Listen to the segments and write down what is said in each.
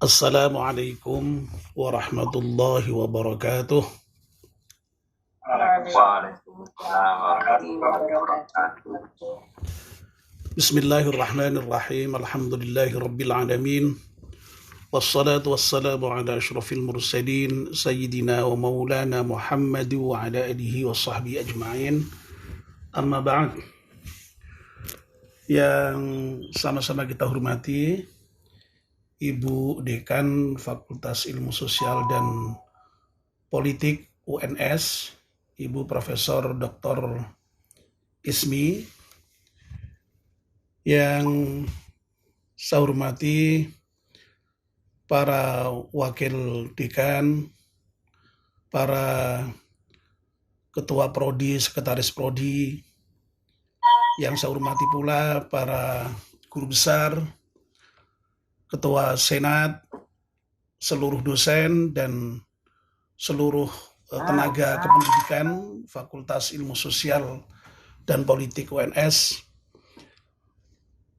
Assalamualaikum warahmatullahi wabarakatuh. Waalaikumsalam warahmatullahi wabarakatuh. Bismillahirrahmanirrahim. Alhamdulillahi rabbil alamin. Wassalatu wassalamu ala asyrafil mursalin sayyidina wa maulana Muhammad wa ala alihi wa sahbihi ajma'in. Amma ba'd. Yang sama-sama kita hormati Ibu Dekan Fakultas Ilmu Sosial dan Politik UNS, Ibu Profesor Dr. Ismi. Yang saya hormati para wakil dekan, para ketua prodi, sekretaris prodi, yang saya hormati pula para guru besar, ketua senat, seluruh dosen, dan seluruh tenaga kependidikan Fakultas Ilmu Sosial dan Politik UNS,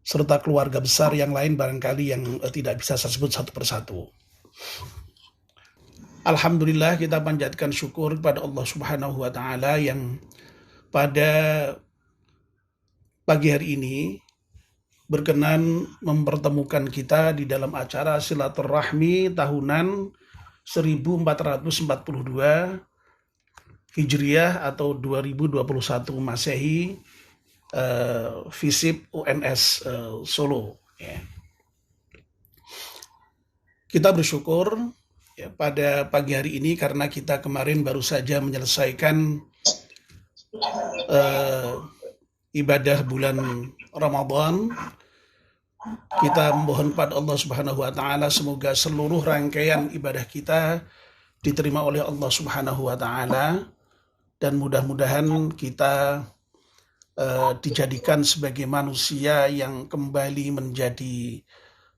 serta keluarga besar yang lain barangkali yang tidak bisa saya sebut satu persatu. Alhamdulillah, kita panjatkan syukur kepada Allah Subhanahu wa Ta'ala yang pada pagi hari ini berkenan mempertemukan kita di dalam acara silaturahmi tahunan 1442 Hijriah atau 2021 Masehi, FISIP UNS Solo. Ya. Kita bersyukur ya, pada pagi hari ini karena kita kemarin baru saja menyelesaikan ibadah bulan Ramadan. Kita memohon pada Allah Subhanahu wa Ta'ala semoga seluruh rangkaian ibadah kita diterima oleh Allah Subhanahu wa Ta'ala, dan mudah-mudahan kita dijadikan sebagai manusia yang kembali menjadi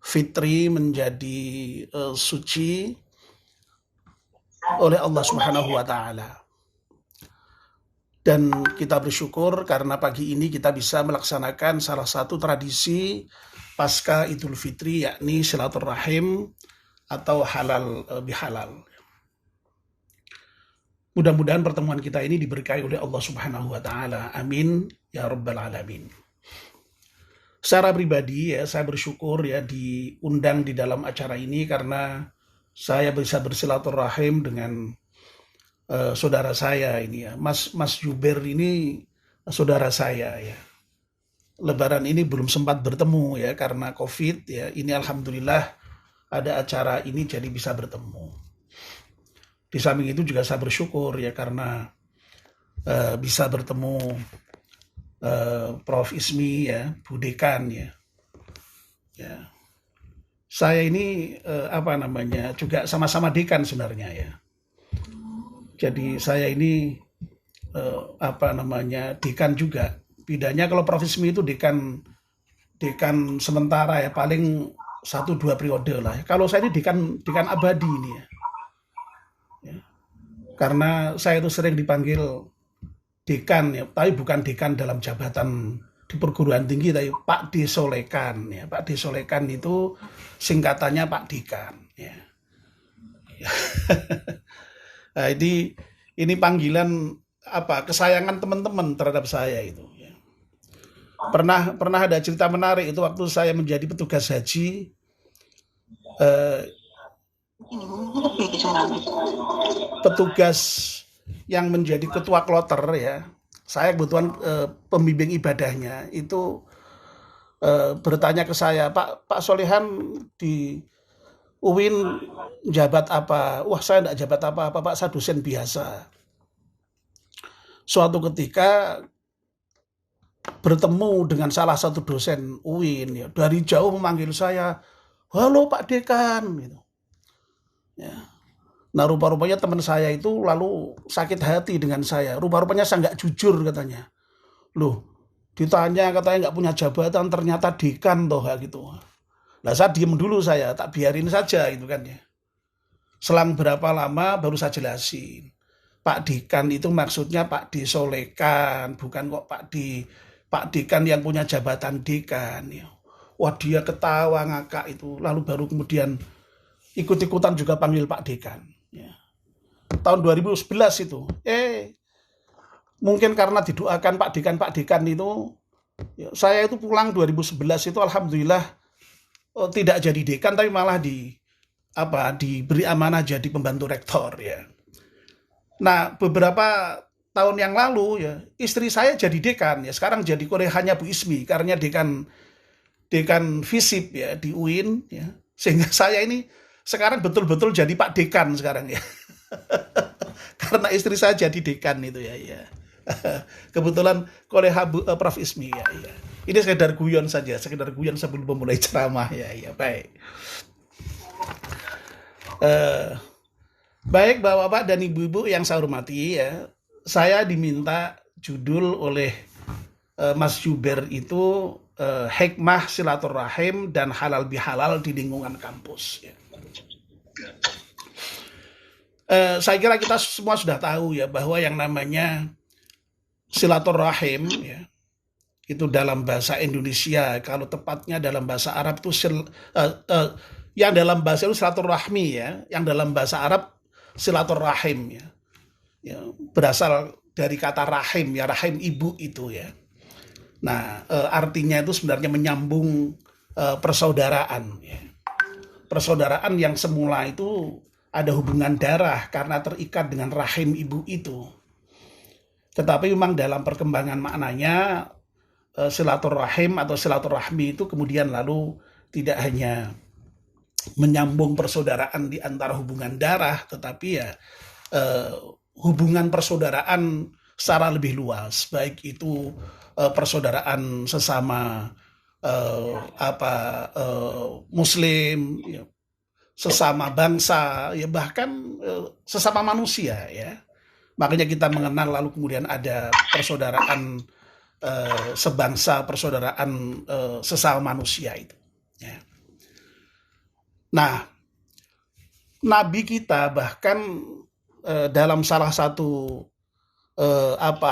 fitri, menjadi suci oleh Allah Subhanahu wa Ta'ala. Dan kita bersyukur karena pagi ini kita bisa melaksanakan salah satu tradisi pasca Idul Fitri, yakni silaturahim atau halal bihalal. Mudah-mudahan pertemuan kita ini diberkahi oleh Allah Subhanahu wa Ta'ala. Amin ya rabbal alamin. Secara pribadi ya, saya bersyukur ya diundang di dalam acara ini karena saya bisa bersilaturahim dengan saudara saya ini ya, Mas Juber ini saudara saya ya. Lebaran ini belum sempat bertemu ya karena COVID ya. Ini alhamdulillah ada acara ini jadi bisa bertemu. Di samping itu juga saya bersyukur ya karena bisa bertemu Prof. Ismi ya, Bu Dekan ya. Ya. Saya ini juga sama-sama dekan sebenarnya ya. Jadi saya ini dekan juga. Bedanya kalau Prof. Ismi itu dekan sementara ya, paling 1-2 periode lah. Kalau saya ini dekan abadi ini ya. Karena saya itu sering dipanggil dekan ya, tapi bukan dekan dalam jabatan di perguruan tinggi, tapi Pak Desolekan ya. Pak Desolekan itu singkatannya Pak Dekan ya. Nah, ini panggilan kesayangan teman-teman terhadap saya itu ya. Pernah ada cerita menarik itu waktu saya menjadi petugas haji, petugas yang menjadi ketua kloter ya, saya kebetulan pembimbing ibadahnya itu bertanya ke saya, Pak Solehan di UIN jabat apa? Wah, saya enggak jabat apa-apa Pak, saya dosen biasa. Suatu ketika bertemu dengan salah satu dosen UIN ya, dari jauh memanggil saya, halo Pak Dekan gitu. Ya. Nah, rupa-rupanya teman saya itu lalu sakit hati dengan saya. Rupa-rupanya saya nggak jujur katanya. Loh, ditanya katanya nggak punya jabatan, ternyata dekan toh gitu. Nah, saya diem dulu, saya tak biarin saja gitu kan ya. Selang berapa lama baru saya jelasin. Pak Dekan itu maksudnya Pak Desolekan, bukan kok Pak Dekan yang punya jabatan dekan ya. Wah, dia ketawa ngakak itu. Lalu baru kemudian ikut-ikutan juga panggil Pak Dekan. Ya. Tahun 2011 itu, mungkin karena didoakan Pak Dekan itu, ya, saya itu pulang 2011 itu alhamdulillah tidak jadi dekan, tapi malah diberi amanah jadi pembantu rektor ya. Nah, beberapa tahun yang lalu ya, istri saya jadi dekan ya, sekarang jadi korehannya Bu Ismi karena dekan FISIP ya di UIN ya. Sehingga saya ini sekarang betul-betul jadi Pak Dekan sekarang ya. Karena istri saya jadi dekan itu ya. Kebetulan koleha Prof Ismi ya. Ini sekedar guyon saja, sekedar guyon sebelum memulai ceramah ya. Baik. Baik Bapak-bapak dan Ibu-ibu yang saya hormati ya. Saya diminta judul oleh Mas Juber itu hikmah silaturahim dan halal bihalal di lingkungan kampus ya. Saya kira kita semua sudah tahu ya bahwa yang namanya silaturahim ya, itu dalam bahasa Indonesia, kalau tepatnya dalam bahasa Arab itu yang dalam bahasa itu silaturahmi ya, yang dalam bahasa Arab silaturahim ya. Ya, berasal dari kata rahim ya, rahim ibu itu ya. Nah, artinya itu sebenarnya menyambung persaudaraan ya. Persaudaraan yang semula itu ada hubungan darah karena terikat dengan rahim ibu itu. Tetapi memang dalam perkembangan maknanya silaturahim atau silaturahmi itu kemudian lalu tidak hanya menyambung persaudaraan di antara hubungan darah, tetapi ya hubungan persaudaraan secara lebih luas, baik itu persaudaraan sesama Muslim, ya, sesama bangsa, ya bahkan sesama manusia ya. Makanya kita mengenal lalu kemudian ada persaudaraan sebangsa, persaudaraan sesama manusia itu. Ya. Nah, Nabi kita bahkan dalam salah satu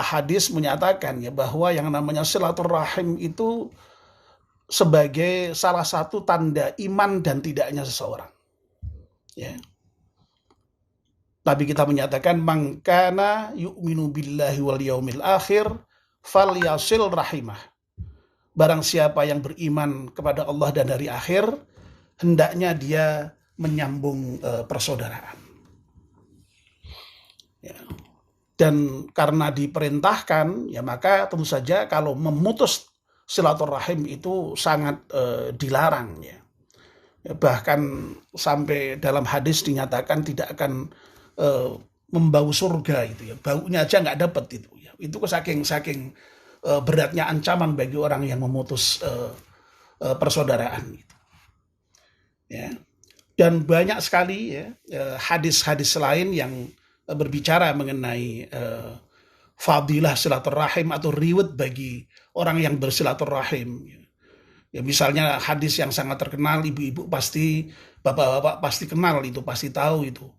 hadis menyatakan ya bahwa yang namanya silaturahim itu sebagai salah satu tanda iman dan tidaknya seseorang. Ya. Nabi kita menyatakan man kana yu'minu billahi wal yaumil akhir falyasil rahimah. Barang siapa yang beriman kepada Allah dan hari akhir, hendaknya dia menyambung persaudaraan. Ya. Dan karena diperintahkan, ya maka tentu saja kalau memutus silaturahim itu sangat dilarang ya. Bahkan sampai dalam hadis dinyatakan tidak akan membau surga itu ya, baunya aja nggak dapat itu ya. Itu saking beratnya ancaman bagi orang yang memutus persaudaraan itu. Ya. Dan banyak sekali ya hadis-hadis lain yang berbicara mengenai fadilah silaturahim atau reward bagi orang yang bersilaturahim. Ya misalnya hadis yang sangat terkenal, ibu-ibu pasti, bapak-bapak pasti kenal itu, pasti tahu itu.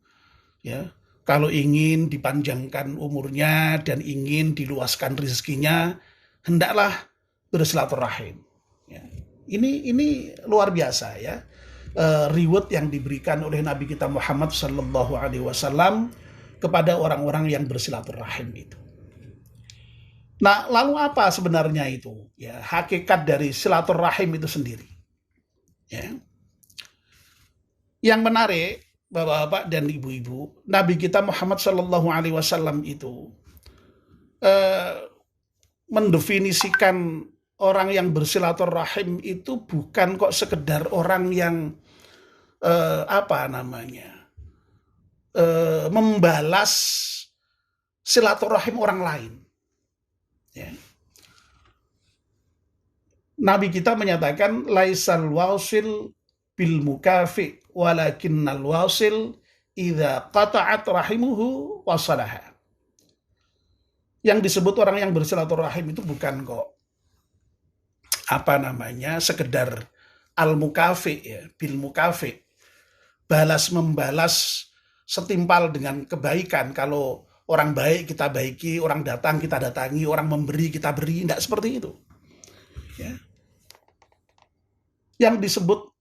Ya, kalau ingin dipanjangkan umurnya dan ingin diluaskan rezekinya, hendaklah bersilaturahim. Ya. Ini luar biasa ya. Reward yang diberikan oleh Nabi kita Muhammad sallallahu alaihi wasallam kepada orang-orang yang bersilaturahim itu. Nah, lalu apa sebenarnya itu? Ya, hakikat dari silaturahim itu sendiri. Ya. Yang menarik, Bapak-bapak dan Ibu-ibu, Nabi kita Muhammad sallallahu alaihi wasallam itu mendefinisikan orang yang bersilaturahim itu bukan kok sekedar orang yang membalas silaturahim orang lain. Ya. Nabi kita menyatakan laisal wasil bil mukafi walakinnal wasil idza qata'at rahimuhu wasalaha. Yang disebut orang yang bersilaturahim itu bukan kok sekedar al mukafi ya, bil mukafi, balas membalas setimpal dengan kebaikan. Kalau orang baik kita baiki, orang datang kita datangi, orang memberi kita beri, tidak seperti itu. Ya. Yang disebut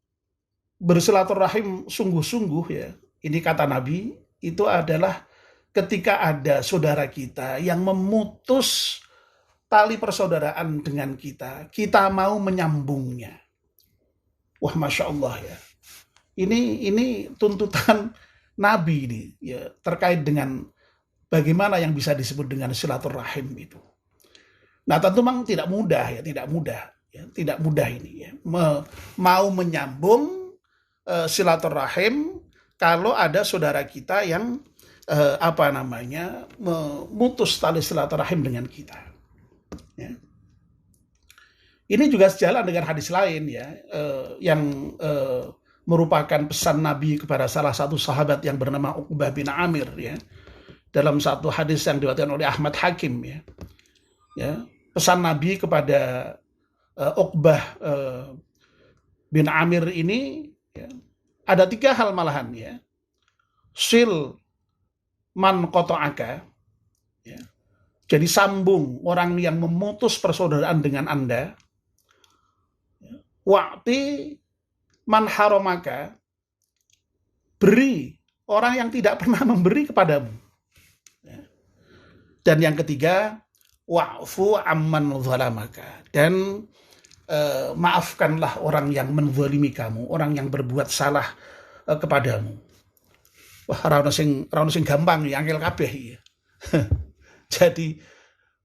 bersilaturahim sungguh-sungguh ya, ini kata Nabi, itu adalah ketika ada saudara kita yang memutus tali persaudaraan dengan kita, kita mau menyambungnya. Wah, Masya Allah ya. Ini tuntutan Nabi ini ya, terkait dengan bagaimana yang bisa disebut dengan silaturahim itu. Nah, tentu memang tidak mudah ya, tidak mudah ini ya. Mau menyambung silaturahim kalau ada saudara kita yang memutus tali silaturahim dengan kita. Ya. Ini juga sejalan dengan hadis lain ya, yang merupakan pesan Nabi kepada salah satu sahabat yang bernama Uqbah bin Amir ya. Dalam satu hadis yang diriwayatkan oleh Ahmad Hakim ya. Ya, pesan Nabi kepada Uqbah bin Amir ini ya, ada 3 hal malahan ya. Sil man qata'aka ya. Jadi sambung orang yang memutus persaudaraan dengan Anda. Wa'ti man haramaka, beri orang yang tidak pernah memberi kepadamu. Dan yang ketiga, wa'fu amman zalamaka, dan maafkanlah orang yang menzalimi kamu, orang yang berbuat salah kepadamu. Wah, ra ono sing gampang ya, angel kabeh ya. Jadi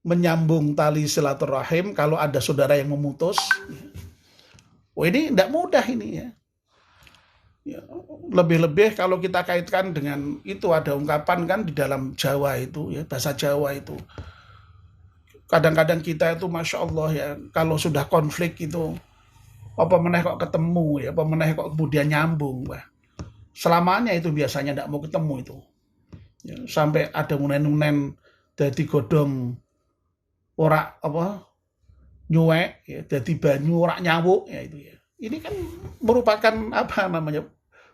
menyambung tali silaturahim kalau ada saudara yang memutus. Oh, ini tidak mudah ini ya. Ya, lebih-lebih kalau kita kaitkan dengan itu, ada ungkapan kan di dalam Jawa itu ya, bahasa Jawa itu. Kadang-kadang kita itu Masya Allah ya, kalau sudah konflik itu apa meneh kok ketemu ya, apa meneh kok kemudian nyambung. Wah, selamanya itu biasanya tidak mau ketemu itu. Ya, sampai ada munen-munen dadi godhong ora nyuwek ya, dadi banyu ora nyawuk ya itu ya. Ini kan merupakan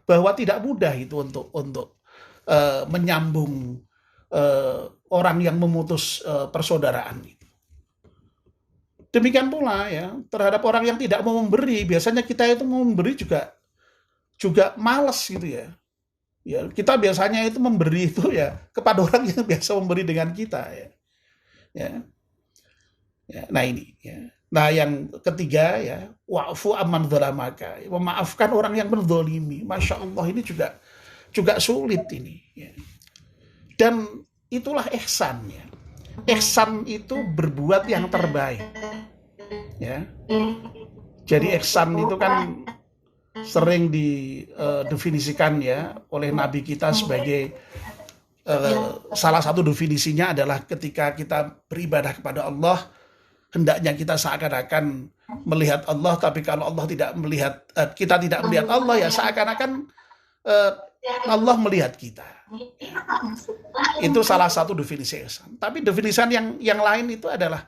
bahwa tidak mudah itu untuk menyambung orang yang memutus persaudaraan itu. Demikian pula ya terhadap orang yang tidak mau memberi, biasanya kita itu mau memberi juga malas gitu ya. Ya, kita biasanya itu memberi itu ya kepada orang yang biasa memberi dengan kita ya. Nah ini ya. Nah yang ketiga ya, wa'fu amman zalamaka, memaafkan orang yang menzalimi. Masya Allah, ini juga sulit ini ya. Dan itulah ihsan ya. Ihsan itu berbuat yang terbaik ya. Jadi ihsan itu kan sering didefinisikan ya oleh Nabi kita sebagai salah satu definisinya adalah ketika kita beribadah kepada Allah, hendaknya kita seakan-akan melihat Allah, tapi kalau Allah tidak melihat, kita tidak melihat Allah ya seakan-akan Allah melihat kita. Itu salah satu definisi ihsan. Tapi definisi yang lain itu adalah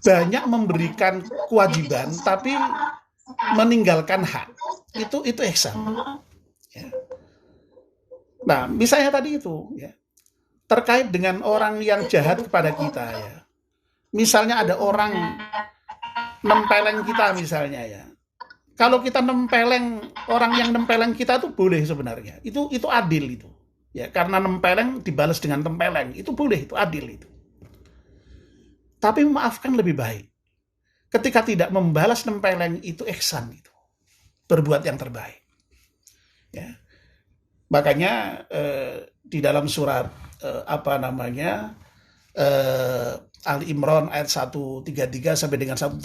banyak memberikan kewajiban tapi meninggalkan hak. Itu ihsan. Ya. Nah, misalnya tadi itu ya, terkait dengan orang yang jahat kepada kita ya. Misalnya ada orang nempeleng kita misalnya ya. Kalau kita nempeleng orang yang nempeleng kita itu boleh sebenarnya. Itu adil itu. Ya, karena nempeleng dibalas dengan tempeleng, itu boleh, itu adil itu. Tapi memaafkan lebih baik. Ketika tidak membalas nempeleng itu ihsan itu. Berbuat yang terbaik. Ya. Makanya di dalam surat Ali Imran ayat 133 sampai dengan 135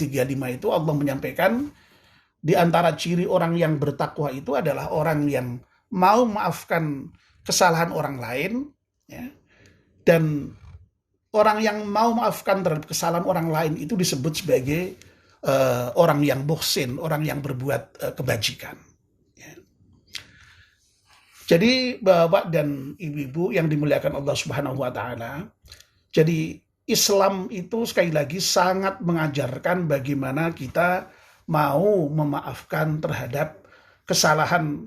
itu Allah menyampaikan di antara ciri orang yang bertakwa itu adalah orang yang mau memaafkan kesalahan orang lain ya, dan orang yang mau maafkan terhadap kesalahan orang lain itu disebut sebagai orang yang muhsin, orang yang berbuat kebajikan. Ya. Jadi Bapak dan Ibu-ibu yang dimuliakan Allah Subhanahu wa taala, jadi Islam itu sekali lagi sangat mengajarkan bagaimana kita mau memaafkan terhadap kesalahan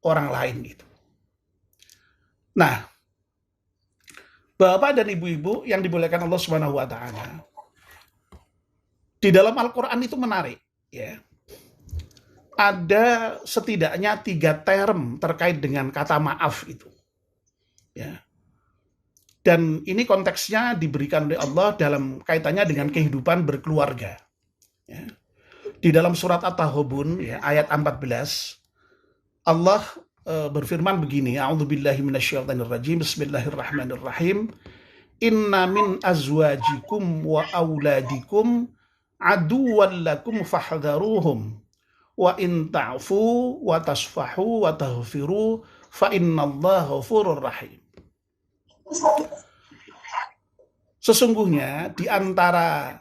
orang lain itu. Nah, Bapak dan Ibu-ibu yang dimuliakan Allah Subhanahu wa taala, Di dalam Al-Quran itu menarik, ya. Ada setidaknya 3 term terkait dengan kata maaf itu. Ya. Dan ini konteksnya diberikan oleh Allah dalam kaitannya dengan kehidupan berkeluarga. Ya. Di dalam surat At-Taghabun, ya, ayat 14, Allah berfirman begini, A'udzubillahi minasyaitonirrajim, Bismillahirrahmanirrahim, Inna min azwajikum wa auladikum aduwwan lakum fahdharuhum wa in ta'fu wa tasfahu wa taghfiru fa innallaha ghafurur rahim. Sesungguhnya di antara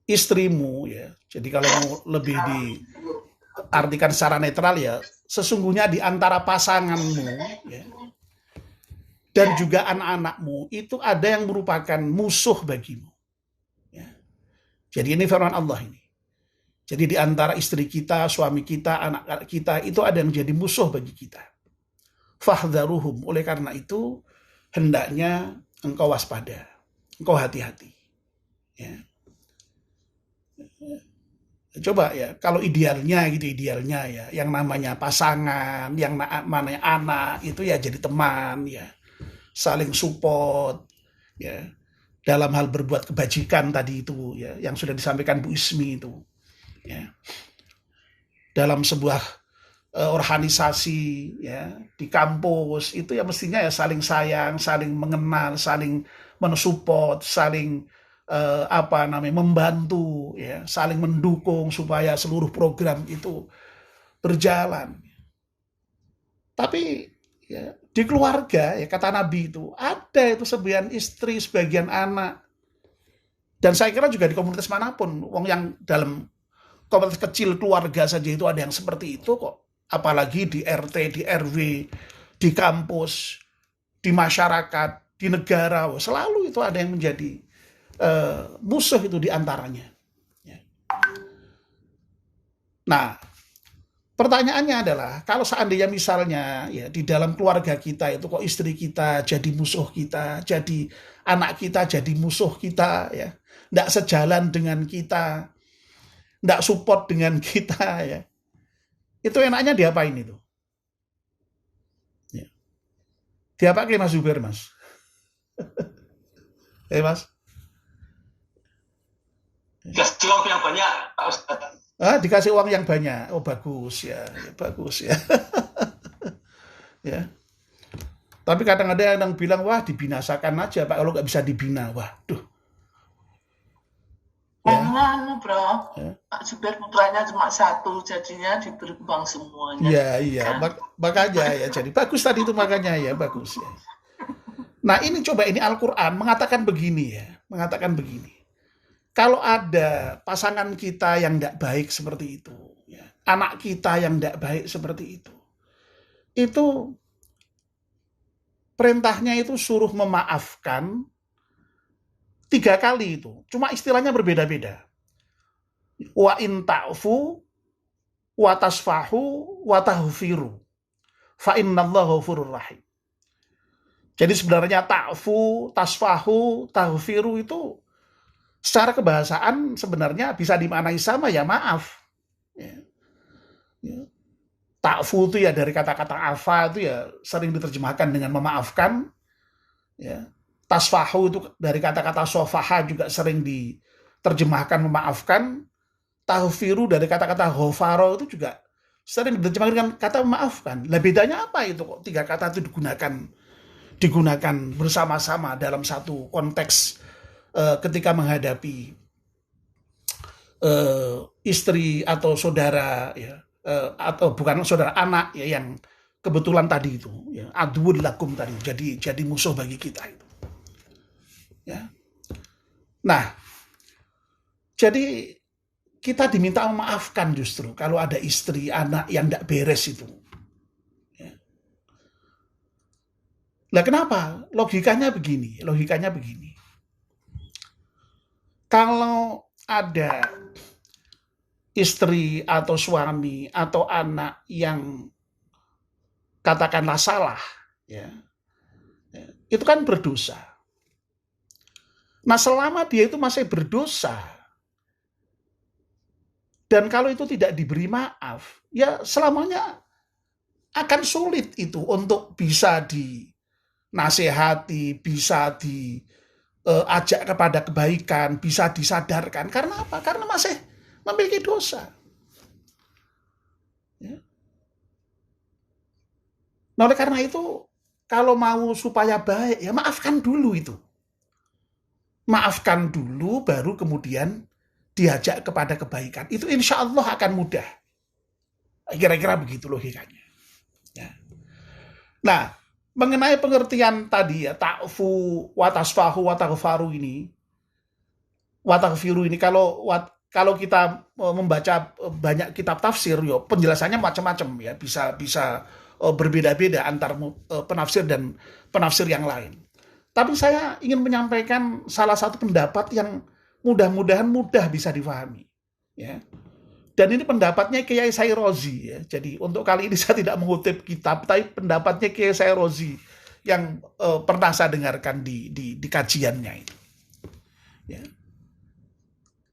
istrimu, ya. Jadi kalau mau lebih diartikan secara netral, ya, sesungguhnya di antara pasanganmu, ya, dan juga anak-anakmu itu ada yang merupakan musuh bagimu. Ya. Jadi ini firman Allah ini. Jadi di antara istri kita, suami kita, anak kita itu ada yang jadi musuh bagi kita. Fahdharuhum. Oleh karena itu hendaknya engkau waspada, engkau hati-hati. Ya. Coba ya, kalau idealnya gitu, idealnya ya, yang namanya pasangan, yang namanya anak itu ya jadi teman, ya, saling support, ya, dalam hal berbuat kebajikan tadi itu, ya, yang sudah disampaikan Bu Ismi itu, ya, dalam sebuah organisasi, ya, di kampus itu ya mestinya ya saling sayang, saling mengenal, saling mensupport, saling membantu, ya, saling mendukung supaya seluruh program itu berjalan. Tapi ya, di keluarga, ya, kata Nabi itu ada itu sebagian istri, sebagian anak, dan saya kira juga di komunitas manapun, wong yang dalam komunitas kecil keluarga saja itu ada yang seperti itu kok, apalagi di RT, di RW, di kampus, di masyarakat, di negara, selalu itu ada yang menjadi musuh itu diantaranya. Ya. Nah, pertanyaannya adalah kalau seandainya misalnya ya di dalam keluarga kita itu kok istri kita jadi musuh kita, jadi anak kita jadi musuh kita, ya, nggak sejalan dengan kita, nggak support dengan kita, ya, itu enaknya diapain itu? Ya. Diapain Mas Zubair, Mas? Mas? Dikasih uang yang banyak, Pak Ustadz. Dikasih uang yang banyak. Oh, bagus ya, bagus ya. Ya. Tapi kadang ada yang bilang, wah, dibinasakan aja Pak, kalau nggak bisa dibina. Waduh. Ya. Bro, ya. Pak Zubair putranya cuma 1, jadinya diberi kembang semuanya. Iya. Kan? Makanya ya, jadi bagus tadi itu, makanya ya, bagus ya. Nah, ini coba, ini Al-Quran mengatakan begini ya, mengatakan begini. Kalau ada pasangan kita yang tidak baik seperti itu, ya, anak kita yang tidak baik seperti itu perintahnya itu suruh memaafkan 3 kali itu. Cuma istilahnya berbeda-beda. Wa in ta'fu wa tasfahu wa tahfiru fa innallaha ghafurur rahim. Jadi sebenarnya ta'fu, tasfahu, tahfiru itu secara kebahasaan sebenarnya bisa dimaknai sama, ya, maaf. Ya. Ya. Ta'fu itu ya dari kata-kata afa itu ya sering diterjemahkan dengan memaafkan. Ya. Tasfahu itu dari kata-kata sofaha juga sering diterjemahkan memaafkan. Tahfiru dari kata-kata ghafaro itu juga sering diterjemahkan dengan kata memaafkan. Lah bedanya apa itu kok 3 kata itu digunakan bersama-sama dalam satu konteks ketika menghadapi istri atau saudara, ya, atau bukan saudara, anak, ya, yang kebetulan tadi itu, ya, aduwwun lakum tadi, jadi musuh bagi kita itu. Ya. Nah, jadi kita diminta memaafkan justru kalau ada istri, anak yang tidak beres itu. Ya. Lah kenapa? Logikanya begini. Kalau ada istri atau suami atau anak yang katakanlah salah, ya, itu kan berdosa. Nah, selama dia itu masih berdosa, dan kalau itu tidak diberi maaf, ya selamanya akan sulit itu untuk bisa dinasehati, bisa diajak kepada kebaikan, bisa disadarkan. Karena apa? Karena masih memiliki dosa. Ya. Nah, oleh karena itu, kalau mau supaya baik, ya maafkan dulu itu. Maafkan dulu, baru kemudian diajak kepada kebaikan. Itu insya Allah akan mudah. Kira-kira begitu logikanya. Ya. Nah, mengenai pengertian tadi ya, ta'fu, watasfahu, wataghfaru ini, wataghfiru ini, kalau kita membaca banyak kitab tafsir, yo penjelasannya macam-macam ya, bisa berbeda-beda antar penafsir dan penafsir yang lain. Tapi saya ingin menyampaikan salah satu pendapat yang mudah-mudahan mudah bisa difahami. Ya. Dan ini pendapatnya Kiai Said Rozi. Ya. Jadi untuk kali ini saya tidak mengutip kitab, tapi pendapatnya Kiai Said Rozi yang pernah saya dengarkan di kajiannya itu. Ya.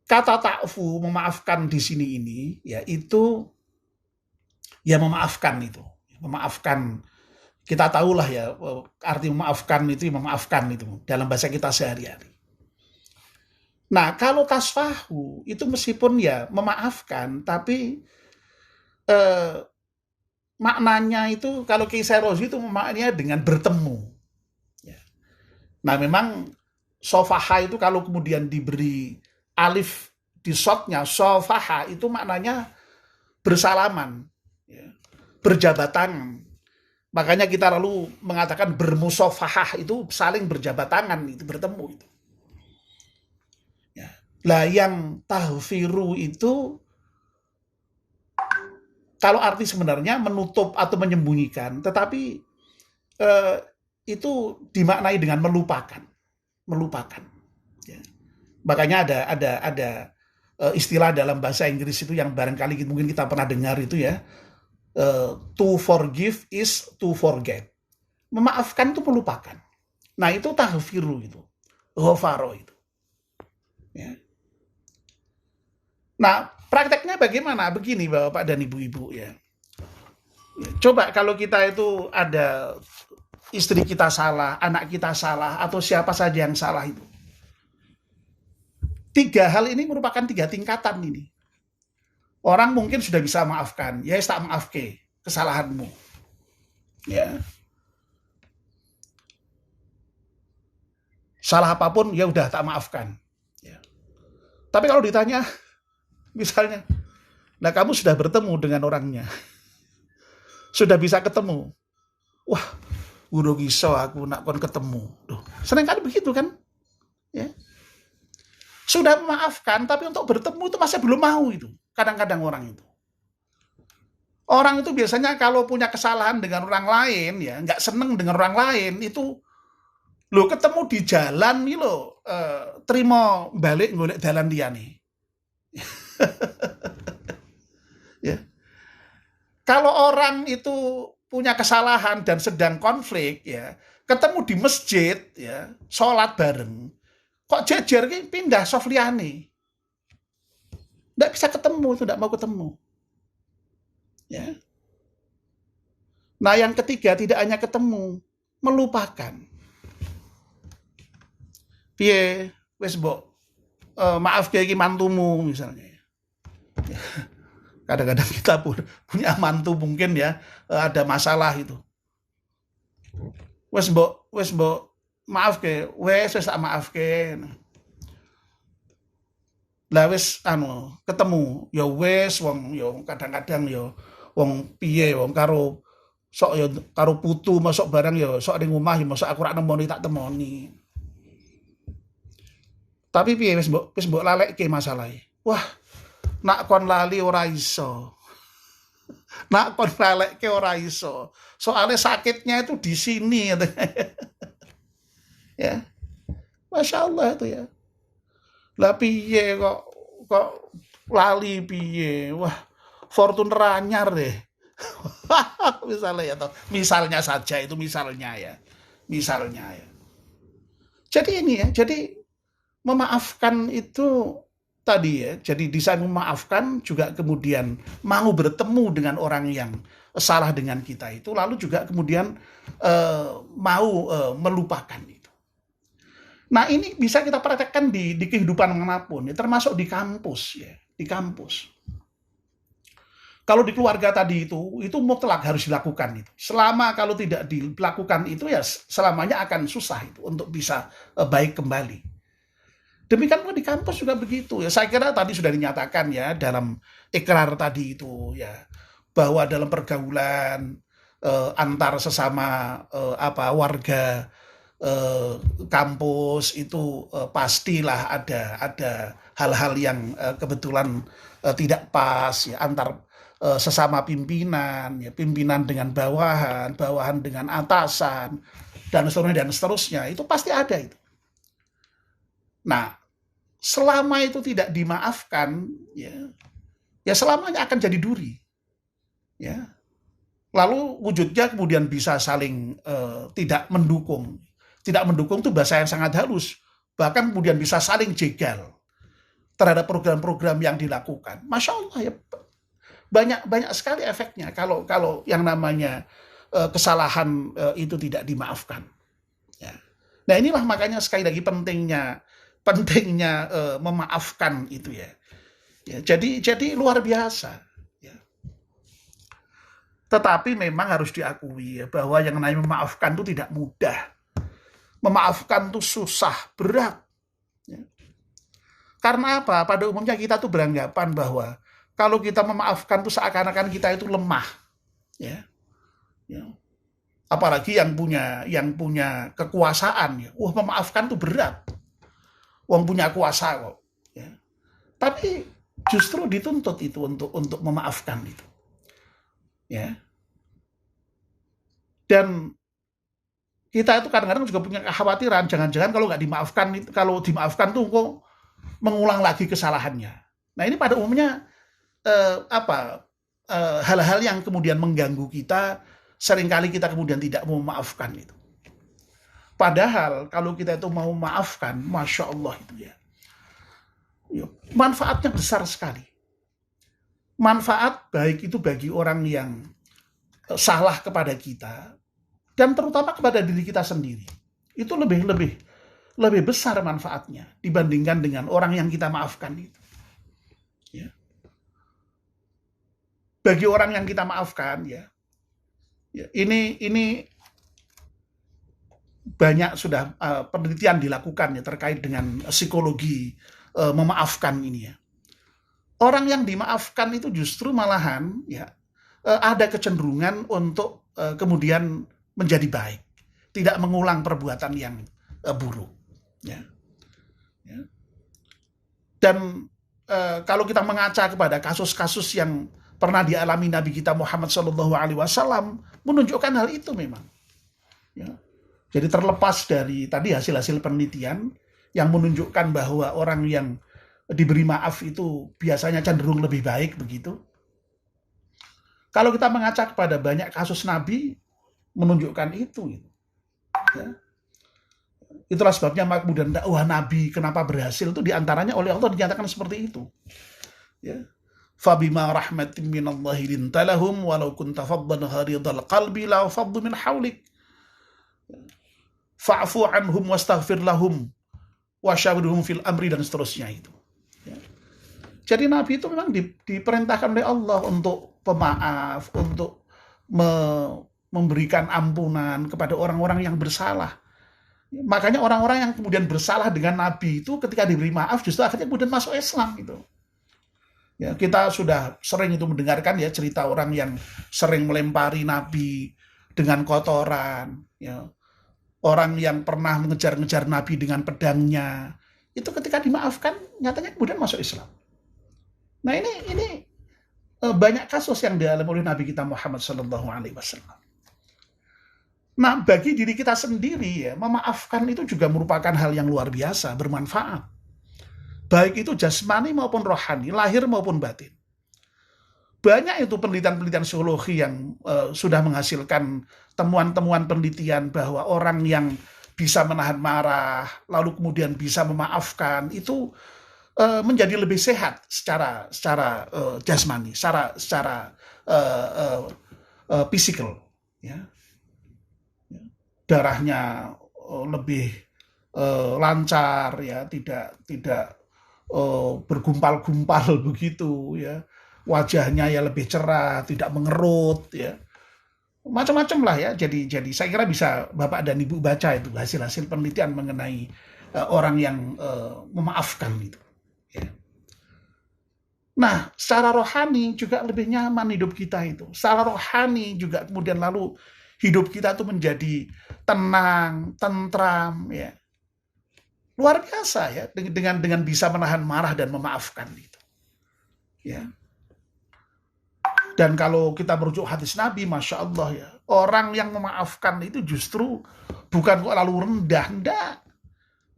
Kata ta'fu, memaafkan di sini ini, ya itu, ya memaafkan itu. Memaafkan. Kita tahulah ya, arti memaafkan itu dalam bahasa kita sehari-hari. Nah, kalau tasfahu itu meskipun ya memaafkan, tapi maknanya itu kalau Kiai Said Rozi itu maknanya dengan bertemu. Ya. Nah, memang sofaha itu kalau kemudian diberi alif di shotnya, sofaha itu maknanya bersalaman, ya, berjabat tangan. Makanya kita lalu mengatakan bermusafahah itu saling berjabat tangan, itu bertemu itu. Ya. Lah yang tahfiru itu kalau arti sebenarnya menutup atau menyembunyikan, tetapi itu dimaknai dengan melupakan. Ya. Makanya ada istilah dalam bahasa Inggris itu yang barangkali mungkin kita pernah dengar itu ya. To forgive is to forget. Memaafkan itu melupakan. Nah, itu tahfiru itu. Ghafaro itu. Ya. Nah, prakteknya bagaimana? Begini Bapak dan Ibu-ibu ya. Coba kalau kita itu ada istri kita salah, anak kita salah, atau siapa saja yang salah itu. 3 hal ini merupakan 3 tingkatan ini. Orang mungkin sudah bisa maafkan, ya tak maafke kesalahanmu. Ya. Salah apapun ya udah tak maafkan. Ya. Tapi kalau ditanya misalnya, nah kamu sudah bertemu dengan orangnya. Sudah bisa ketemu. Wah, udah iso aku nak kon ketemu. Duh, sering kali begitu kan? Ya. Sudah memaafkan, tapi untuk bertemu itu masih belum mau itu. Kadang-kadang orang itu. Orang itu biasanya kalau punya kesalahan dengan orang lain, ya nggak seneng dengan orang lain, itu lo ketemu di jalan nih lo, terima balik golek dalan liyane. Ya. Kalau orang itu punya kesalahan dan sedang konflik, ya ketemu di masjid, ya sholat bareng, kok jejer pindah soft liyane. Tidak bisa ketemu, tidak mau ketemu. Ya. Nah, yang ketiga tidak hanya ketemu, melupakan. Piye, wis mbok maaf iki mantumu misalnya. Ya. Kadang-kadang kita pun punya mantu mungkin ya ada masalah itu. Wis mbok maaf ke, wis tak maaf ke. Lah wis ketemu ya wis wong ya kadang-kadang ya wong piye wong karo sok ya karo putu masuk barang ya sok ning omah ya masuk aku rak nemoni tak temoni. Tapi piye wis mbok lalekke masalahe. Wah, nak kon lali ora iso. Nak kon lalekke ora iso. Soalnya sakitnya itu di sini ya. Masya Allah itu ya. Lah piye kok lali piye? Wah, Fortuner anyar deh. Misalnya ya toh. Misalnya saja itu misalnya ya. Misalnya ya. Jadi ini ya, jadi memaafkan itu tadi ya, jadi di saat memaafkan juga kemudian mau bertemu dengan orang yang salah dengan kita itu, lalu juga kemudian mau melupakan itu. Nah ini bisa kita praktekkan di kehidupan manapun, ya, termasuk di kampus ya, di kampus. Kalau di keluarga tadi itu mutlak harus dilakukan itu. Selama kalau tidak dilakukan itu ya selamanya akan susah itu untuk bisa baik kembali. Demikian pun di kampus juga begitu ya. Saya kira tadi sudah dinyatakan ya dalam ikrar tadi itu ya, bahwa dalam pergaulan antar sesama warga kampus itu pastilah ada hal-hal yang kebetulan tidak pas ya, antar sesama pimpinan ya, pimpinan dengan bawahan, bawahan dengan atasan dan seterusnya itu pasti ada itu. Nah, selama itu tidak dimaafkan, ya selamanya akan jadi duri. Ya. Lalu wujudnya kemudian bisa saling tidak mendukung. Tidak mendukung itu bahasa yang sangat halus. Bahkan kemudian bisa saling jegal terhadap program-program yang dilakukan. Masya Allah ya, banyak sekali efeknya kalau yang namanya kesalahan itu tidak dimaafkan. Ya. Nah inilah makanya sekali lagi pentingnya memaafkan itu ya. Jadi luar biasa ya. Tetapi memang harus diakui ya, bahwa yang namanya memaafkan itu tidak mudah. Memaafkan itu susah, berat ya. Karena apa? Pada umumnya kita tuh beranggapan bahwa kalau kita memaafkan itu seakan-akan kita itu lemah ya. Apalagi yang punya kekuasaan ya. Wah, memaafkan itu berat. Wong punya kuasa kok. Ya. Tapi justru dituntut itu untuk memaafkan itu. Ya. Dan kita itu kadang-kadang juga punya kekhawatiran, jangan-jangan kalau dimaafkan tuh kok mengulang lagi kesalahannya. Nah ini pada umumnya hal-hal yang kemudian mengganggu kita, seringkali kita kemudian tidak mau memaafkan itu. Padahal kalau kita itu mau memaafkan, Masya Allah itu ya, manfaatnya besar sekali. Manfaat baik itu bagi orang yang salah kepada kita, dan terutama kepada diri kita sendiri. Itu lebih besar manfaatnya dibandingkan dengan orang yang kita maafkan itu. Ya. Bagi orang yang kita maafkan, ini banyak sudah penelitian dilakukan ya terkait dengan psikologi memaafkan ini ya. Orang yang dimaafkan itu justru malahan ya ada kecenderungan untuk kemudian menjadi baik, tidak mengulang perbuatan yang buruk. Ya. Dan kalau kita mengaca kepada kasus-kasus yang pernah dialami Nabi kita Muhammad SAW menunjukkan hal itu memang. Ya. Jadi terlepas dari tadi hasil-hasil penelitian yang menunjukkan bahwa orang yang diberi maaf itu biasanya cenderung lebih baik begitu. Kalau kita mengaca kepada banyak kasus Nabi menunjukkan itu. Ya. Itulah sebabnya kemudian dakwah Nabi kenapa berhasil itu diantaranya oleh Allah dinyatakan seperti itu. Ya. Fabima rahmatin minallahi lintalahum walau kunta faddan ghalidhal qalbi la faddu min hawlik. Fa'fu anhum wastaghfir lahum wasyawirhum fil amri dan seterusnya itu. Ya. Jadi Nabi itu memang diperintahkan oleh Allah untuk pemaaf, untuk memberikan ampunan kepada orang-orang yang bersalah. Makanya orang-orang yang kemudian bersalah dengan Nabi itu ketika diberi maaf justru akhirnya kemudian masuk Islam gitu. Ya, kita sudah sering itu mendengarkan ya cerita orang yang sering melempari Nabi dengan kotoran, ya. Orang yang pernah mengejar-ngejar Nabi dengan pedangnya, itu ketika dimaafkan nyatanya kemudian masuk Islam. Nah ini banyak kasus yang dialami oleh Nabi kita Muhammad SAW. Nah bagi diri kita sendiri ya, memaafkan itu juga merupakan hal yang luar biasa, bermanfaat. Baik itu jasmani maupun rohani, lahir maupun batin. Banyak itu penelitian-penelitian psikologi yang sudah menghasilkan temuan-temuan penelitian bahwa orang yang bisa menahan marah, lalu kemudian bisa memaafkan, itu menjadi lebih sehat secara jasmani, secara physical, ya. Darahnya lebih lancar, ya, tidak bergumpal-gumpal begitu, ya. Wajahnya ya lebih cerah, tidak mengerut, ya. Macam-macam lah, ya. Jadi saya kira bisa Bapak dan Ibu baca itu hasil-hasil penelitian mengenai orang yang memaafkan itu, ya. Nah, secara rohani juga lebih nyaman hidup kita itu. Secara rohani juga kemudian lalu hidup kita itu menjadi tenang, tentram, ya. Luar biasa, ya, dengan bisa menahan marah dan memaafkan itu. Ya. Dan kalau kita merujuk hadis Nabi, Masya Allah, ya, orang yang memaafkan itu justru bukan kok lalu rendah, enggak.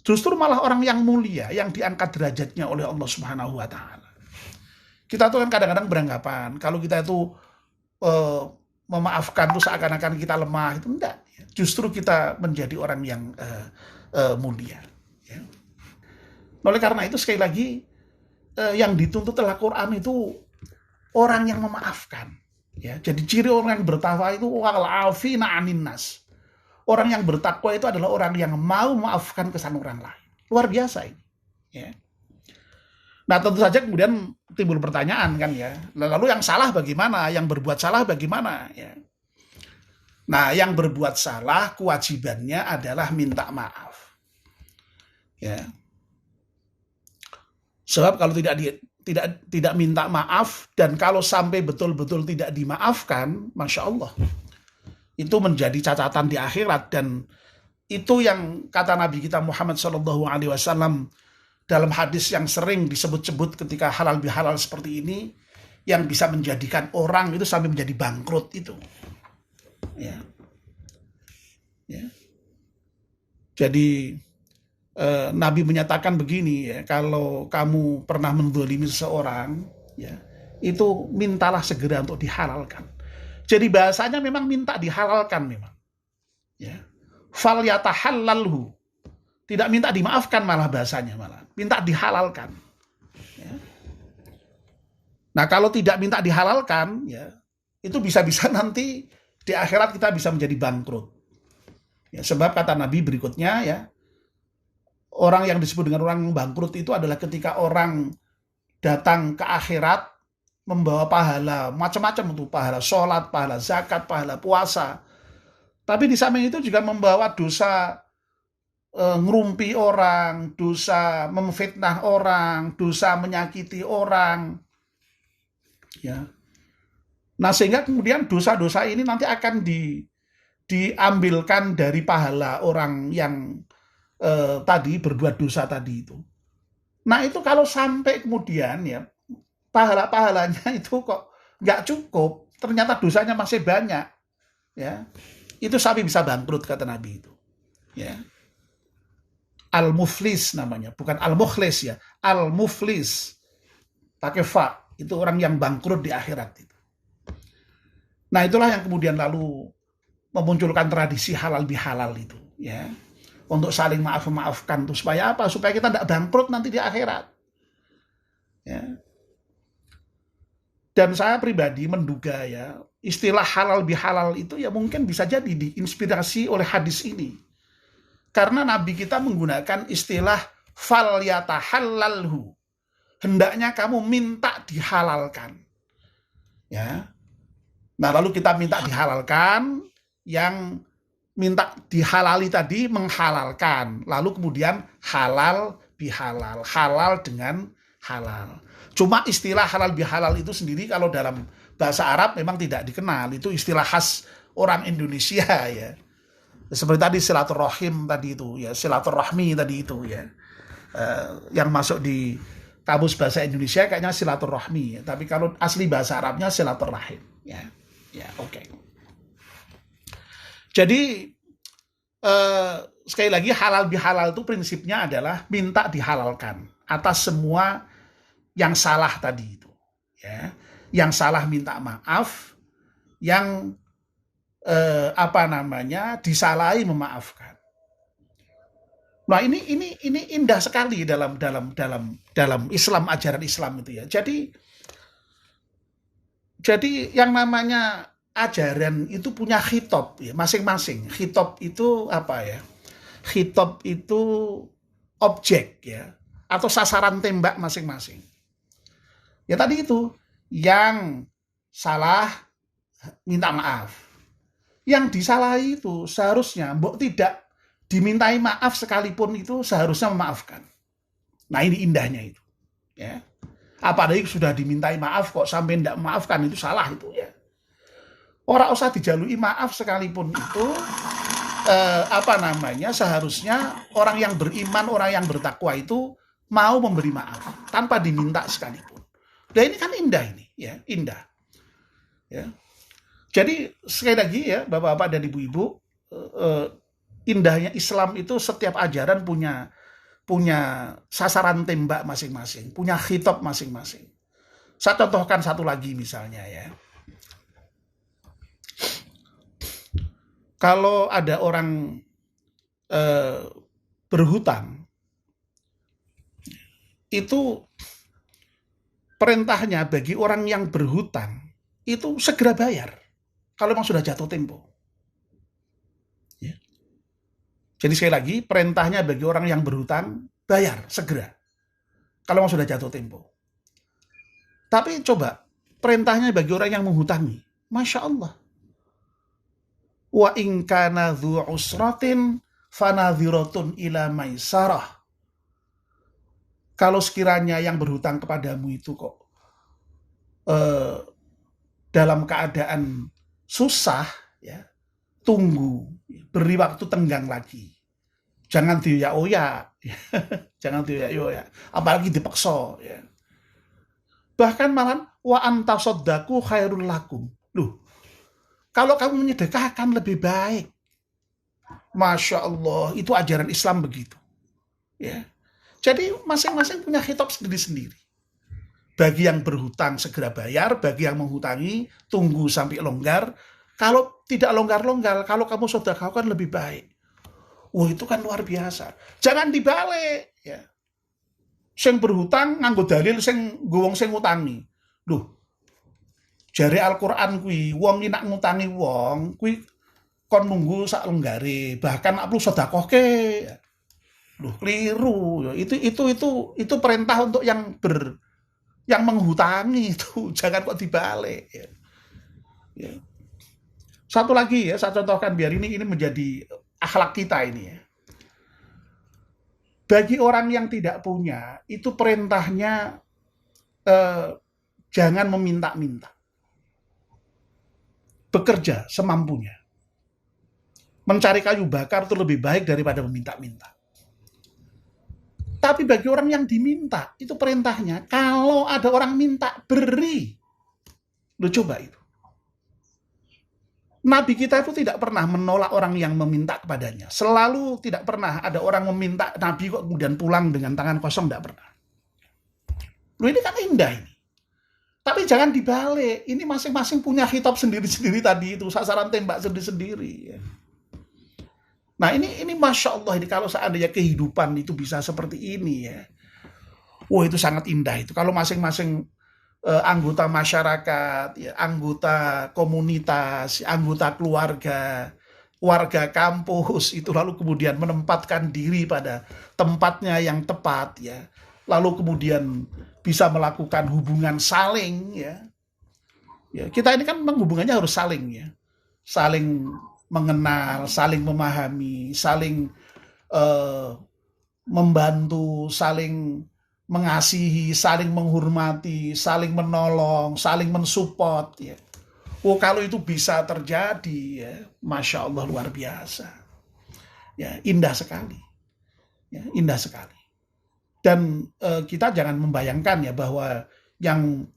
Justru malah orang yang mulia, yang diangkat derajatnya oleh Allah Subhanahu wa Ta'ala. Kita tuh kan kadang-kadang beranggapan kalau kita itu memaafkan itu seakan-akan kita lemah, itu enggak. Justru kita menjadi orang yang mulia. Ya. Oleh karena itu sekali lagi yang dituntut oleh Quran itu orang yang memaafkan. Ya. Jadi ciri orang yang bertakwa itu wal-afina 'anin nas. Orang yang bertakwa itu adalah orang yang mau memaafkan kesalahan orang lain. Luar biasa ini. Ya. Nah, tentu saja kemudian timbul pertanyaan kan, ya. Lalu yang salah bagaimana? Yang berbuat salah bagaimana? Ya. Nah, yang berbuat salah kewajibannya adalah minta maaf. Ya. Sebab kalau tidak minta maaf dan kalau sampai betul-betul tidak dimaafkan, Masya Allah, itu menjadi catatan di akhirat. Dan itu yang kata Nabi kita Muhammad SAW dalam hadis yang sering disebut-sebut ketika halal bihalal seperti ini, yang bisa menjadikan orang itu sampai menjadi bangkrut itu. Ya. Ya. Jadi Nabi menyatakan begini, ya, kalau kamu pernah menzalimi seseorang, ya, itu mintalah segera untuk dihalalkan. Jadi bahasanya memang minta dihalalkan memang. Ya. Fal yatahallalhu. Tidak minta dimaafkan malah bahasanya, malah minta dihalalkan. Ya. Nah, kalau tidak minta dihalalkan, ya, itu bisa-bisa nanti di akhirat kita bisa menjadi bangkrut. Ya, sebab kata Nabi berikutnya, ya, orang yang disebut dengan orang bangkrut itu adalah ketika orang datang ke akhirat membawa pahala macam-macam, untuk pahala sholat, pahala zakat, pahala puasa. Tapi di samping itu juga membawa dosa ngerumpi orang, dosa memfitnah orang, dosa menyakiti orang. Ya. Nah, sehingga kemudian dosa-dosa ini nanti akan diambilkan dari pahala orang yang tadi berbuat dosa tadi itu. Nah, itu kalau sampai kemudian, ya, pahala-pahalanya itu kok nggak cukup, ternyata dosanya masih banyak, ya, itu sampai bisa bangkrut kata Nabi itu. Ya. Al-muflis namanya, bukan al-mukhlis, ya, al-muflis pakai fa, itu orang yang bangkrut di akhirat itu. Nah, itulah yang kemudian lalu memunculkan tradisi halal bihalal itu, ya, untuk saling maaf-maafkan itu supaya apa? Supaya kita tidak bangkrut nanti di akhirat. Ya. Dan saya pribadi menduga, ya, istilah halal bihalal itu ya mungkin bisa jadi diinspirasi oleh hadis ini. Karena Nabi kita menggunakan istilah fal yatahallalhu. Hendaknya kamu minta dihalalkan. Ya. Nah, lalu kita minta dihalalkan, yang minta dihalali tadi menghalalkan. Lalu kemudian halal bihalal, halal dengan halal. Cuma istilah halal bihalal itu sendiri kalau dalam bahasa Arab memang tidak dikenal. Itu istilah khas orang Indonesia, ya. Seperti tadi silaturahim tadi itu, ya, silaturahmi tadi itu, ya. Yang masuk di kamus bahasa Indonesia kayaknya silaturahmi, ya. Tapi kalau asli bahasa Arabnya silaturahim, ya. Ya, oke. Jadi sekali lagi halal bihalal itu prinsipnya adalah minta dihalalkan atas semua yang salah tadi itu, ya. Yang salah minta maaf, yang disalahi memaafkan. Nah, ini indah sekali dalam Islam, ajaran Islam itu ya. Jadi yang namanya ajaran itu punya khitab ya, masing-masing. Khitab itu apa ya? Khitab itu objek ya, atau sasaran tembak masing-masing. Ya tadi itu, yang salah minta maaf. Yang disalahi itu seharusnya mbok tidak dimintai maaf sekalipun, itu seharusnya memaafkan. Nah, ini indahnya itu. Ya. Apalagi sudah dimintai maaf kok sampai tidak memaafkan, itu salah itu ya. Orang usah dijalui maaf sekalipun itu seharusnya orang yang beriman, orang yang bertakwa itu mau memberi maaf tanpa diminta sekalipun. Dan ini kan indah ini ya, indah. Ya. Jadi sekali lagi ya Bapak-bapak dan Ibu-ibu, indahnya Islam itu setiap ajaran punya sasaran tembak masing-masing, punya khitab masing-masing. Saya contohkan satu lagi misalnya ya. Kalau ada orang berhutang, itu perintahnya bagi orang yang berhutang itu segera bayar kalau memang sudah jatuh tempo. Jadi sekali lagi, perintahnya bagi orang yang berhutang, bayar segera. Kalau memang sudah jatuh tempo. Tapi coba, perintahnya bagi orang yang menghutangi. Masya Allah. Wa in kana dzu usratin fanadhiratun ila maisarah. Kalau sekiranya yang berhutang kepadamu itu kok dalam keadaan susah, ya, tunggu, beri waktu tenggang lagi. Jangan dioyak-oyak, jangan dioyak-oyak, apalagi dipaksa. Ya. Bahkan malah wa antasaddaku khairul lakum. Loh, kalau kamu menyedekahkan lebih baik. Masya Allah, itu ajaran Islam begitu. Ya. Jadi masing-masing punya khitab sendiri-sendiri. Bagi yang berhutang segera bayar, bagi yang menghutangi tunggu sampai longgar. Kalau tidak longgar-longgar, kalau kamu sedekahkan lebih baik. Wah, itu kan luar biasa. Jangan dibalik, ya. Sing berhutang nganggo dalil sing wong sing ngutangi. Loh. Jare Al-Qur'an kuwi, wong iki nak ngutangi wong kuwi kon nunggu sak lenggare, bahkan nak perlu sedekahke. Loh, keliru. Itu perintah untuk yang menghutangi itu. Jangan kok dibalik, ya. Ya. Satu lagi ya, saya contohkan biar ini menjadi akhlak kita ini ya. Bagi orang yang tidak punya, itu perintahnya jangan meminta-minta. Bekerja semampunya. Mencari kayu bakar itu lebih baik daripada meminta-minta. Tapi bagi orang yang diminta, itu perintahnya, kalau ada orang minta, beri. Lu coba itu. Nabi kita itu tidak pernah menolak orang yang meminta kepadanya. Selalu tidak pernah ada orang meminta Nabi kok kemudian pulang dengan tangan kosong, tidak pernah. Loh, ini kan indah ini. Tapi jangan dibalik. Ini masing-masing punya khitab sendiri-sendiri tadi itu. Sasaran tembak sendiri-sendiri. Nah ini Masya Allah. Ini kalau seandainya kehidupan itu bisa seperti ini ya. Wah, itu sangat indah itu. Kalau masing-masing anggota masyarakat, ya, anggota komunitas, anggota keluarga, warga kampus itu lalu kemudian menempatkan diri pada tempatnya yang tepat ya. Lalu kemudian bisa melakukan hubungan saling ya. Ya, kita ini kan memang hubungannya harus saling ya. Saling mengenal, saling memahami, saling membantu, saling mengasihi, saling menghormati, saling menolong, saling mensupport ya. Oh, kalau itu bisa terjadi ya, Masya Allah luar biasa. Ya, indah sekali. Ya, indah sekali. Dan kita jangan membayangkan ya bahwa yang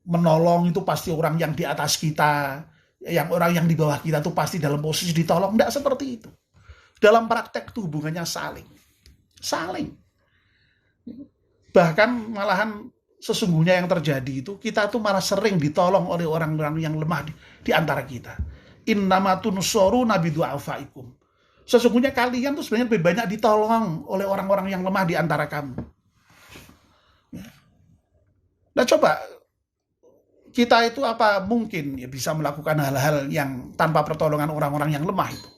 menolong itu pasti orang yang di atas kita, yang orang yang di bawah kita itu pasti dalam posisi ditolong. Tidak seperti itu. Dalam praktek itu hubungannya saling. Bahkan malahan sesungguhnya yang terjadi itu, kita tuh malah sering ditolong oleh orang-orang yang lemah di antara kita. Innama tunsoruna bidu'afaikum. Sesungguhnya kalian tuh sebenarnya lebih banyak ditolong oleh orang-orang yang lemah di antara kamu. Nah coba, kita itu apa mungkin ya bisa melakukan hal-hal yang tanpa pertolongan orang-orang yang lemah itu?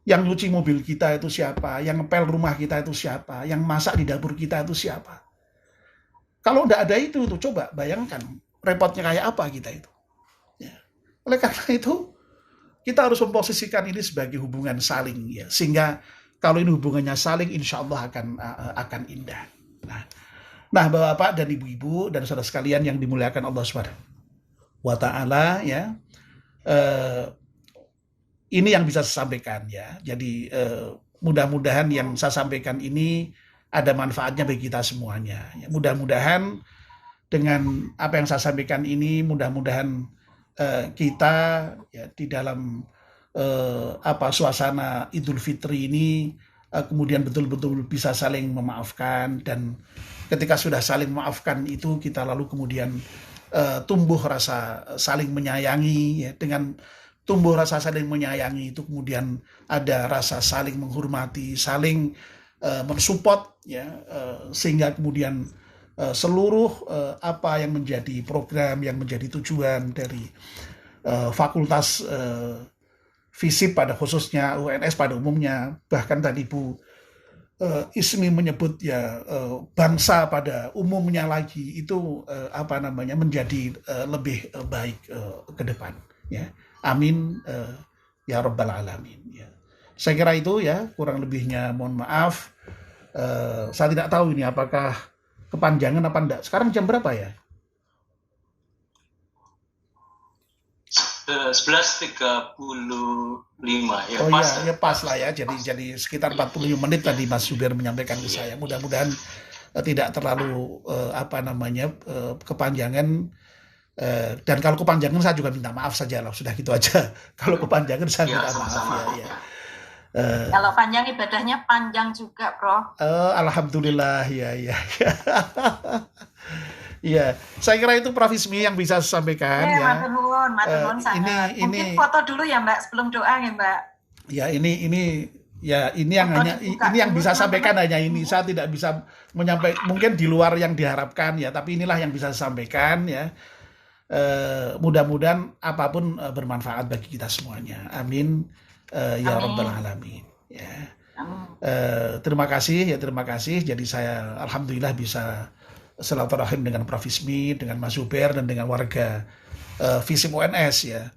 Yang nyuci mobil kita itu siapa? Yang ngepel rumah kita itu siapa? Yang masak di dapur kita itu siapa? Kalau nggak ada itu tuh coba bayangkan repotnya kayak apa kita itu. Ya. Oleh karena itu kita harus memposisikan ini sebagai hubungan saling ya, sehingga kalau ini hubungannya saling, insya Allah akan indah. Nah, Bapak dan Ibu-ibu dan saudara sekalian yang dimuliakan Allah Subhanahu wa Ta'ala ya, ini yang bisa saya sampaikan ya. Jadi mudah-mudahan yang saya sampaikan ini ada manfaatnya bagi kita semuanya. Ya, mudah-mudahan dengan apa yang saya sampaikan ini, mudah-mudahan kita ya di dalam suasana Idul Fitri ini kemudian betul-betul bisa saling memaafkan, dan ketika sudah saling memaafkan itu kita lalu kemudian tumbuh rasa saling menyayangi ya. Dengan tumbuh rasa saling menyayangi itu kemudian ada rasa saling menghormati, saling mensupport ya, sehingga kemudian seluruh apa yang menjadi program, yang menjadi tujuan dari fakultas FISIP pada khususnya, UNS pada umumnya, bahkan tadi Bu Ismi menyebut ya bangsa pada umumnya lagi itu menjadi lebih baik ke depan ya. Amin ya rabbal alamin ya. Saya kira itu ya, kurang lebihnya mohon maaf. Saya tidak tahu ini apakah kepanjangan apa enggak. Sekarang jam berapa ya? 11.35 ya. Oh pas, ya pas lah ya. Jadi sekitar 45 menit tadi Mas Zubair menyampaikan ke saya. Mudah-mudahan tidak terlalu kepanjangan. Dan kalau kepanjangan saya juga minta maaf saja lah. Sudah gitu aja. Kalau kepanjangan saya minta maaf ya. Kalau panjang ibadahnya panjang juga, Bro. Alhamdulillah ya. Iya, saya kira itu Prof Ismi yang bisa saya sampaikan ya. Matur nuwun sangat. Mungkin foto dulu ya Mbak sebelum doa ya Mbak. Ya ini yang bisa sampaikan hanya ini. Saya tidak bisa menyampaikan mungkin di luar yang diharapkan ya, tapi inilah yang bisa saya sampaikan ya. Mudah-mudahan apapun bermanfaat bagi kita semuanya. Amin. Ya rabbal alamin ya. Terima kasih. Jadi saya alhamdulillah bisa silaturahim dengan Prof Ismi, dengan Mas Zubair, dan dengan warga FISIP UNS ya.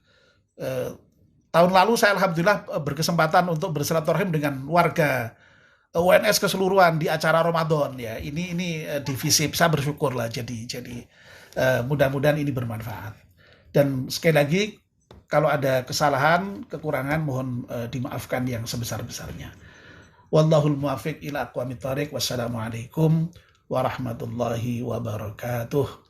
Tahun lalu saya alhamdulillah berkesempatan untuk bersilaturahim dengan warga UNS keseluruhan di acara Ramadan ya. Ini di FISIP, saya bersyukur lah. Jadi mudah-mudahan ini bermanfaat. Dan sekali lagi, kalau ada kesalahan, kekurangan, mohon dimaafkan yang sebesar-besarnya. Wallahul muwaffiq ila aqwamit thoriq. Wassalamualaikum warahmatullahi wabarakatuh.